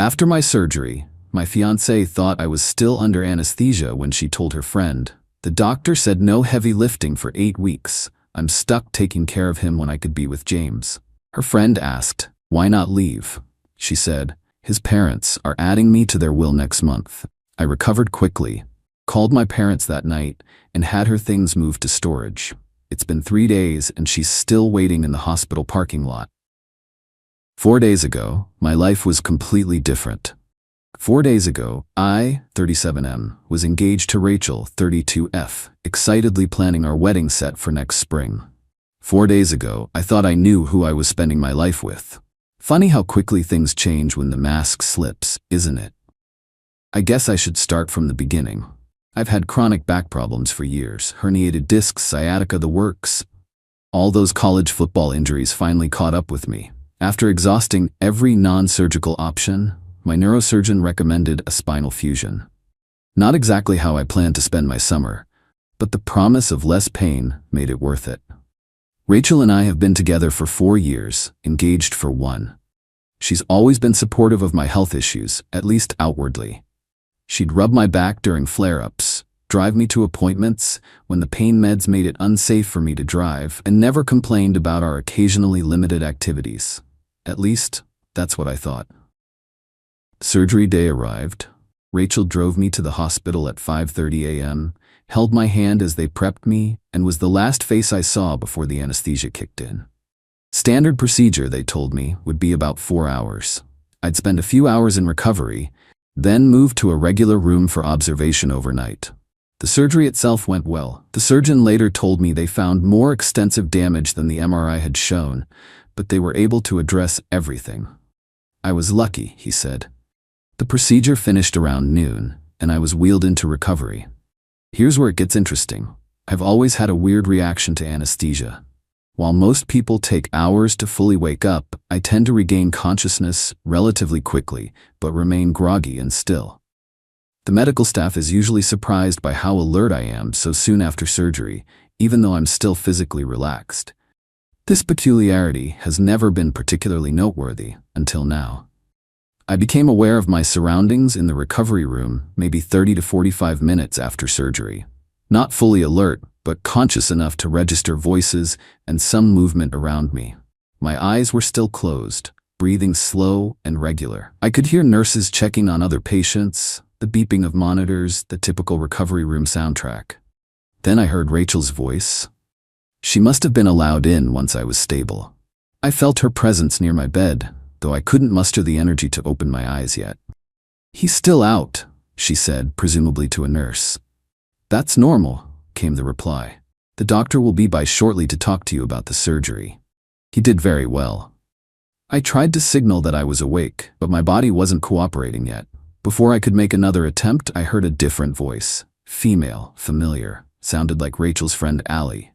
After my surgery, my fiancée thought I was still under anesthesia when she told her friend. The doctor said no heavy lifting for 8 weeks. I'm stuck taking care of him when I could be with James. Her friend asked, "Why not leave?" She said, "His parents are adding me to their will next month." I recovered quickly, called my parents that night, and had her things moved to storage. It's been 3 days and she's still waiting in the hospital parking lot. 4 days ago, my life was completely different. 4 days ago, I, 37M, was engaged to Rachel, 32F, excitedly planning our wedding set for next spring. 4 days ago, I thought I knew who I was spending my life with. Funny how quickly things change when the mask slips, isn't it? I guess I should start from the beginning. I've had chronic back problems for years, herniated discs, sciatica, the works. All those college football injuries finally caught up with me. After exhausting every non-surgical option, my neurosurgeon recommended a spinal fusion. Not exactly how I planned to spend my summer, but the promise of less pain made it worth it. Rachel and I have been together for 4 years, engaged for 1. She's always been supportive of my health issues, at least outwardly. She'd rub my back during flare-ups, drive me to appointments when the pain meds made it unsafe for me to drive, and never complained about our occasionally limited activities. At least, that's what I thought. Surgery day arrived. Rachel drove me to the hospital at 5:30 a.m., held my hand as they prepped me, and was the last face I saw before the anesthesia kicked in. Standard procedure, they told me, would be about 4 hours. I'd spend a few hours in recovery, then move to a regular room for observation overnight. The surgery itself went well. The surgeon later told me they found more extensive damage than the MRI had shown, but they were able to address everything. I was lucky, he said. The procedure finished around noon, and I was wheeled into recovery. Here's where it gets interesting. I've always had a weird reaction to anesthesia. While most people take hours to fully wake up, I tend to regain consciousness relatively quickly, but remain groggy and still. The medical staff is usually surprised by how alert I am so soon after surgery, even though I'm still physically relaxed. This peculiarity has never been particularly noteworthy until now. I became aware of my surroundings in the recovery room maybe 30 to 45 minutes after surgery. Not fully alert, but conscious enough to register voices and some movement around me. My eyes were still closed, breathing slow and regular. I could hear nurses checking on other patients, the beeping of monitors, the typical recovery room soundtrack. Then I heard Rachel's voice. She must have been allowed in once I was stable. I felt her presence near my bed, though I couldn't muster the energy to open my eyes yet. "He's still out," she said, presumably to a nurse. "That's normal," came the reply. "The doctor will be by shortly to talk to you about the surgery." He did very well. I tried to signal that I was awake, but my body wasn't cooperating yet. Before I could make another attempt, I heard a different voice. Female, familiar, sounded like Rachel's friend Allie.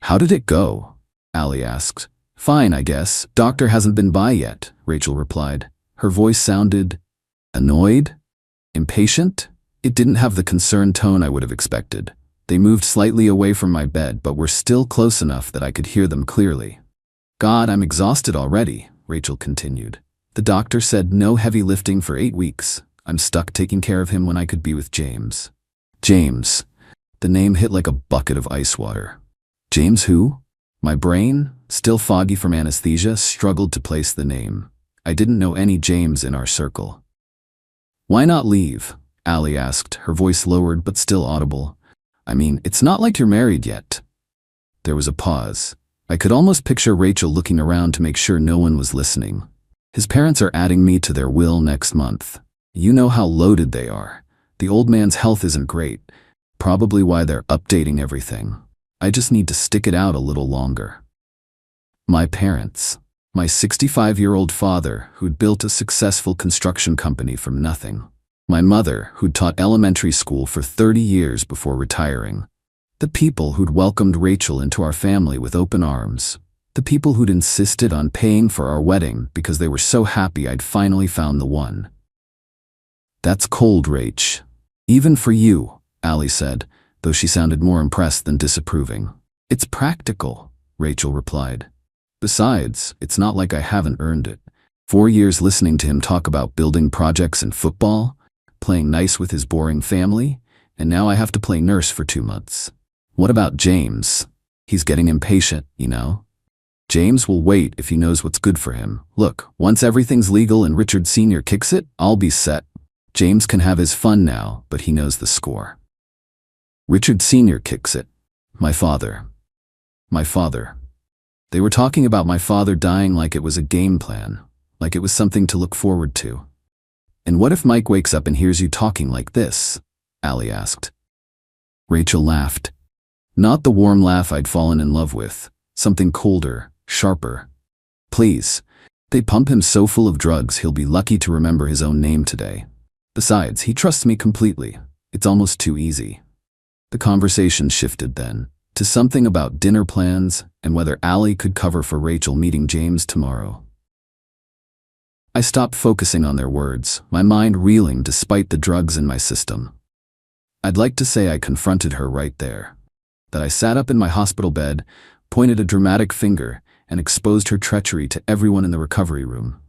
"How did it go?" Allie asked. "Fine, I guess. Doctor hasn't been by yet," Rachel replied. Her voice sounded annoyed? Impatient? It didn't have the concerned tone I would have expected. They moved slightly away from my bed, but were still close enough that I could hear them clearly. "God, I'm exhausted already," Rachel continued. "The doctor said no heavy lifting for 8 weeks. I'm stuck taking care of him when I could be with James." James. The name hit like a bucket of ice water. James who? My brain, still foggy from anesthesia, struggled to place the name. I didn't know any James in our circle. "Why not leave?" Allie asked, her voice lowered but still audible. "I mean, it's not like you're married yet." There was a pause. I could almost picture Rachel looking around to make sure no one was listening. "His parents are adding me to their will next month. You know how loaded they are. The old man's health isn't great. Probably why they're updating everything. I just need to stick it out a little longer." My parents. My 65-year-old father, who'd built a successful construction company from nothing. My mother, who'd taught elementary school for 30 years before retiring. The people who'd welcomed Rachel into our family with open arms. The people who'd insisted on paying for our wedding because they were so happy I'd finally found the one. "That's cold, Rach. Even for you," Allie said, though she sounded more impressed than disapproving. "It's practical," Rachel replied. "Besides, it's not like I haven't earned it. 4 years listening to him talk about building projects and football, playing nice with his boring family, and now I have to play nurse for 2 months. What about James? He's getting impatient, you know? James will wait if he knows what's good for him. Look, once everything's legal and Richard Sr. kicks it, I'll be set. James can have his fun now, but he knows the score. Richard Sr. kicks it. My father. My father. They were talking about my father dying like it was a game plan, like it was something to look forward to. And what if Mike wakes up and hears you talking like this? Allie asked. Rachel laughed. Not the warm laugh I'd fallen in love with, something colder, sharper. Please. They pump him so full of drugs he'll be lucky to remember his own name today. Besides, he trusts me completely. It's almost too easy. The conversation shifted then, to something about dinner plans and whether Allie could cover for Rachel meeting James tomorrow. I stopped focusing on their words, my mind reeling despite the drugs in my system. I'd like to say I confronted her right there. That I sat up in my hospital bed, pointed a dramatic finger, and exposed her treachery to everyone in the recovery room.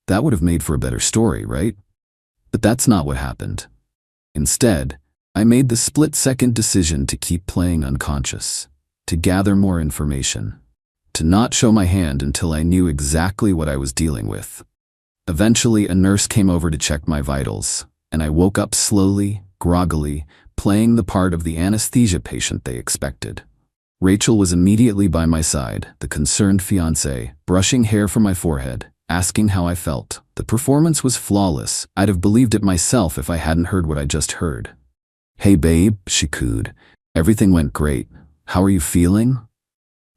That would have made for a better story, right? But that's not what happened. Instead, I made the split-second decision to keep playing unconscious, to gather more information, to not show my hand until I knew exactly what I was dealing with. Eventually, a nurse came over to check my vitals, and I woke up slowly, groggily, playing the part of the anesthesia patient they expected. Rachel was immediately by my side, the concerned fiancée, brushing hair from my forehead, asking how I felt. The performance was flawless. I'd have believed it myself if I hadn't heard what I just heard. Hey babe, she cooed. Everything went great. How are you feeling?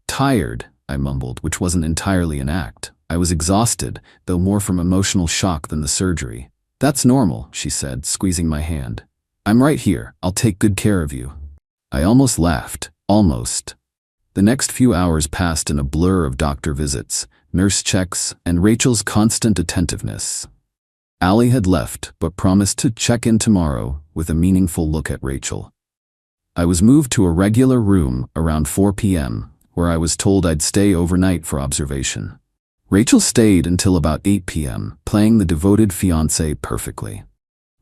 Tired, I mumbled, which wasn't entirely an act. I was exhausted, though more from emotional shock than the surgery. That's normal, she said, squeezing my hand. I'm right here. I'll take good care of you. I almost laughed. Almost. The next few hours passed in a blur of doctor visits, nurse checks, and Rachel's constant attentiveness. Allie had left, but promised to check in tomorrow with a meaningful look at Rachel. I was moved to a regular room around 4 p.m., where I was told I'd stay overnight for observation. Rachel stayed until about 8 p.m., playing the devoted fiancé perfectly.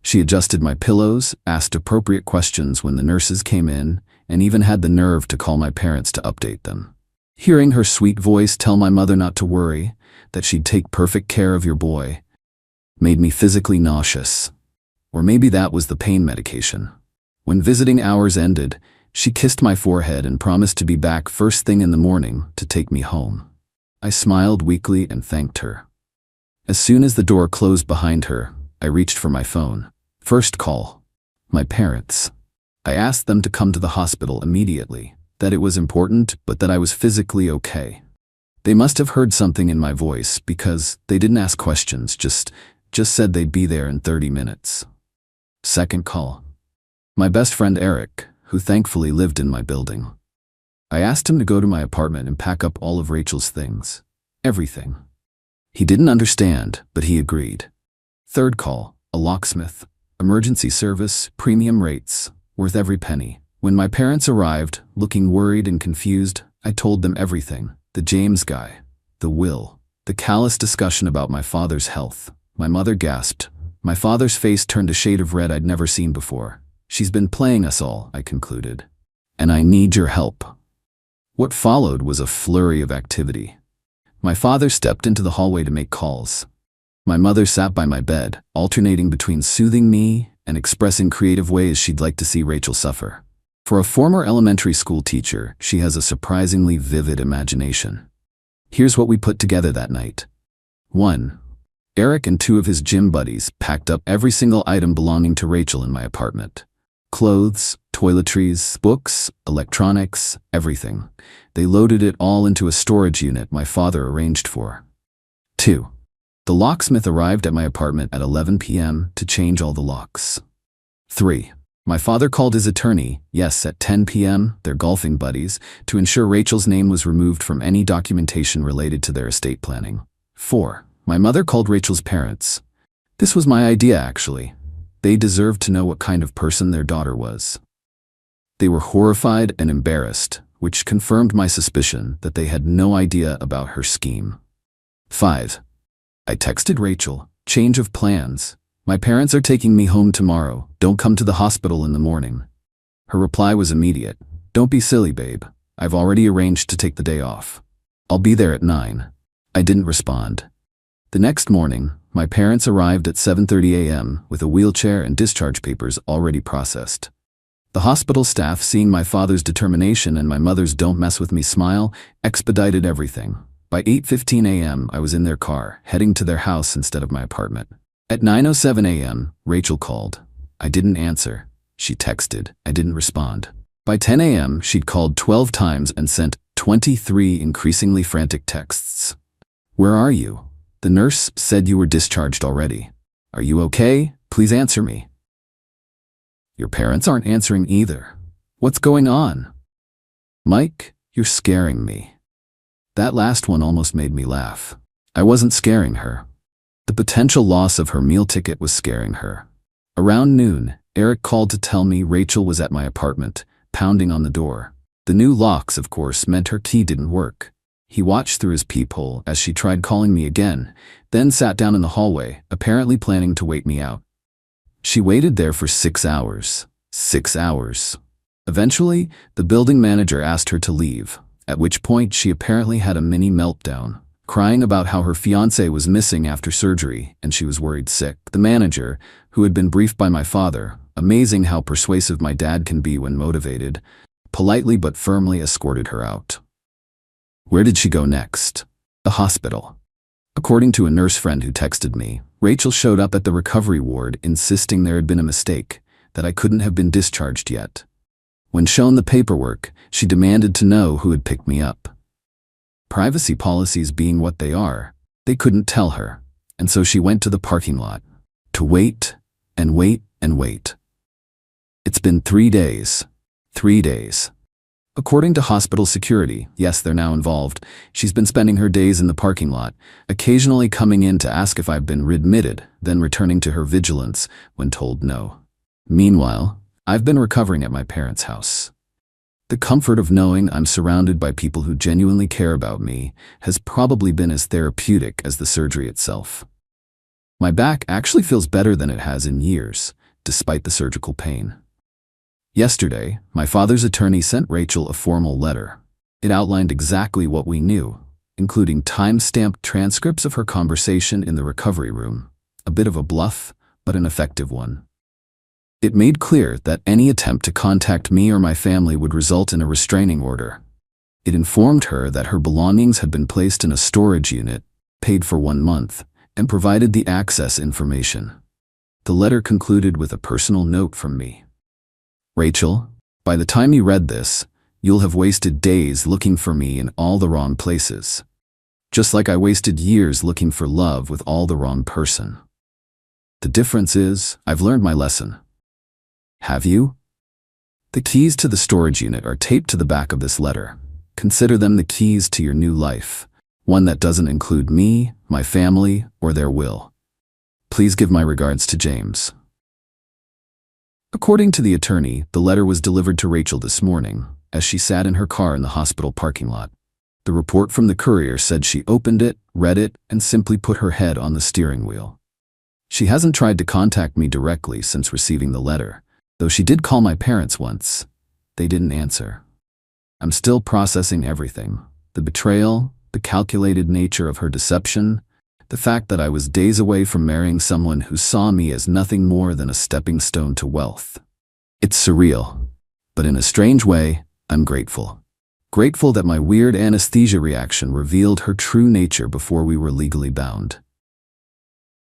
She adjusted my pillows, asked appropriate questions when the nurses came in, and even had the nerve to call my parents to update them. Hearing her sweet voice tell my mother not to worry, that she'd take perfect care of your boy, made me physically nauseous. Or maybe that was the pain medication. When visiting hours ended, she kissed my forehead and promised to be back first thing in the morning to take me home. I smiled weakly and thanked her. As soon as the door closed behind her, I reached for my phone. First call. My parents. I asked them to come to the hospital immediately, that it was important, but that I was physically okay. They must have heard something in my voice because they didn't ask questions, just said they'd be there in 30 minutes. Second call. My best friend Eric, who thankfully lived in my building. I asked him to go to my apartment and pack up all of Rachel's things. Everything. He didn't understand, but he agreed. Third call. A locksmith. Emergency service, premium rates. Worth every penny. When my parents arrived, looking worried and confused, I told them everything. The James guy. The will. The callous discussion about my father's health. My mother gasped. My father's face turned a shade of red I'd never seen before. She's been playing us all, I concluded. And I need your help. What followed was a flurry of activity. My father stepped into the hallway to make calls. My mother sat by my bed, alternating between soothing me and expressing creative ways she'd like to see Rachel suffer. For a former elementary school teacher, she has a surprisingly vivid imagination. Here's what we put together that night. 1. Eric and 2 of his gym buddies packed up every single item belonging to Rachel in my apartment. Clothes, toiletries, books, electronics, everything. They loaded it all into a storage unit my father arranged for. 2. The locksmith arrived at my apartment at 11 p.m. to change all the locks. 3. My father called his attorney, yes, at 10 p.m., their golfing buddies, to ensure Rachel's name was removed from any documentation related to their estate planning. 4. My mother called Rachel's parents. This was my idea, actually. They deserved to know what kind of person their daughter was. They were horrified and embarrassed, which confirmed my suspicion that they had no idea about her scheme. 5. I texted Rachel, "Change of plans. My parents are taking me home tomorrow. Don't come to the hospital in the morning." Her reply was immediate. "Don't be silly, babe. I've already arranged to take the day off. I'll be there at 9. I didn't respond. The next morning, my parents arrived at 7:30 a.m. with a wheelchair and discharge papers already processed. The hospital staff, seeing my father's determination and my mother's "don't mess with me" smile, expedited everything. By 8:15 a.m., I was in their car, heading to their house instead of my apartment. At 9:07 a.m., Rachel called. I didn't answer. She texted. I didn't respond. By 10 a.m., she'd called 12 times and sent 23 increasingly frantic texts. "Where are you? The nurse said you were discharged already. Are you okay? Please answer me." "Your parents aren't answering either. What's going on?" "Mike, you're scaring me." That last one almost made me laugh. I wasn't scaring her. The potential loss of her meal ticket was scaring her. Around noon, Eric called to tell me Rachel was at my apartment, pounding on the door. The new locks, of course, meant her key didn't work. He watched through his peephole as she tried calling me again, then sat down in the hallway, apparently planning to wait me out. She waited there for 6 hours. 6 hours. Eventually, the building manager asked her to leave, at which point she apparently had a mini meltdown, crying about how her fiancé was missing after surgery and she was worried sick. The manager, who had been briefed by my father, amazing how persuasive my dad can be when motivated, politely but firmly escorted her out. Where did she go next? The hospital. According to a nurse friend who texted me, Rachel showed up at the recovery ward insisting there had been a mistake, that I couldn't have been discharged yet. When shown the paperwork, she demanded to know who had picked me up. Privacy policies being what they are, they couldn't tell her, and so she went to the parking lot to wait and wait and wait. It's been 3 days. 3 days. According to hospital security, yes, they're now involved, she's been spending her days in the parking lot, occasionally coming in to ask if I've been readmitted, then returning to her vigilance when told no. Meanwhile, I've been recovering at my parents' house. The comfort of knowing I'm surrounded by people who genuinely care about me has probably been as therapeutic as the surgery itself. My back actually feels better than it has in years, despite the surgical pain. Yesterday, my father's attorney sent Rachel a formal letter. It outlined exactly what we knew, including time-stamped transcripts of her conversation in the recovery room. A bit of a bluff, but an effective one. It made clear that any attempt to contact me or my family would result in a restraining order. It informed her that her belongings had been placed in a storage unit, paid for 1 month, and provided the access information. The letter concluded with a personal note from me. "Rachel, by the time you read this, you'll have wasted days looking for me in all the wrong places. Just like I wasted years looking for love with all the wrong person. The difference is, I've learned my lesson." Have you? The keys to the storage unit are taped to the back of this letter. Consider them the keys to your new life, one that doesn't include me, my family, or their will. Please give my regards to James. According to the attorney, the letter was delivered to Rachel this morning, as she sat in her car in the hospital parking lot. The report from the courier said she opened it, read it, and simply put her head on the steering wheel. She hasn't tried to contact me directly since receiving the letter, though she did call my parents once. They didn't answer. I'm still processing everything. The betrayal, the calculated nature of her deception, the fact that I was days away from marrying someone who saw me as nothing more than a stepping stone to wealth. It's surreal, but in a strange way, I'm grateful. Grateful that my weird anesthesia reaction revealed her true nature before we were legally bound.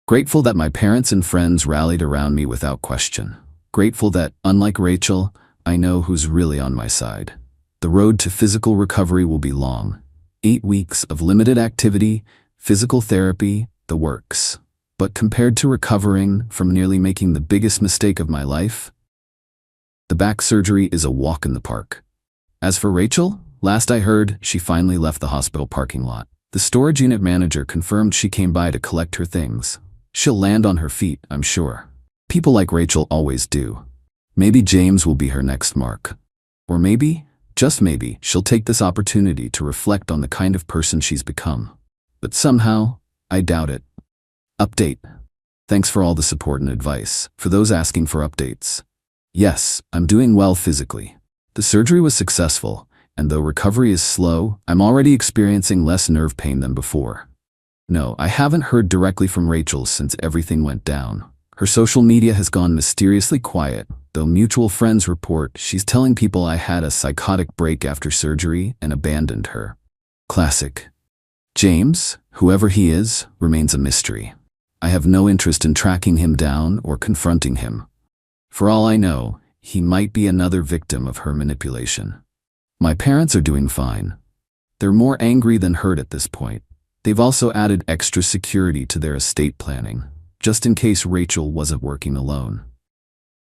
Grateful that my parents and friends rallied around me without question. Grateful that, unlike Rachel, I know who's really on my side. The road to physical recovery will be long. 8 weeks of limited activity, physical therapy, the works. But compared to recovering from nearly making the biggest mistake of my life, the back surgery is a walk in the park. As for Rachel, last I heard, she finally left the hospital parking lot. The storage unit manager confirmed she came by to collect her things. She'll land on her feet, I'm sure. People like Rachel always do. Maybe James will be her next mark. Or maybe, just maybe, she'll take this opportunity to reflect on the kind of person she's become. But somehow, I doubt it. Update. Thanks for all the support and advice. For those asking for updates. Yes, I'm doing well physically. The surgery was successful, and though recovery is slow, I'm already experiencing less nerve pain than before. No, I haven't heard directly from Rachel since everything went down. Her social media has gone mysteriously quiet, though mutual friends report she's telling people I had a psychotic break after surgery and abandoned her. Classic. James, whoever he is, remains a mystery. I have no interest in tracking him down or confronting him. For all I know, he might be another victim of her manipulation. My parents are doing fine. They're more angry than hurt at this point. They've also added extra security to their estate planning, just in case Rachel wasn't working alone.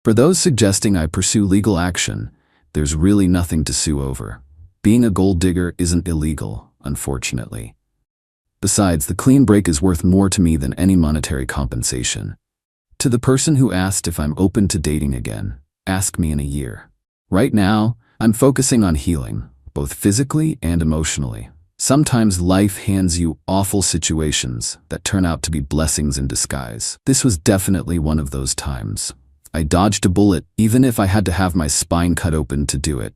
For those suggesting I pursue legal action, there's really nothing to sue over. Being a gold digger isn't illegal, unfortunately. Besides, the clean break is worth more to me than any monetary compensation. To the person who asked if I'm open to dating again, ask me in a year. Right now, I'm focusing on healing, both physically and emotionally. Sometimes life hands you awful situations that turn out to be blessings in disguise. This was definitely one of those times. I dodged a bullet, even if I had to have my spine cut open to do it.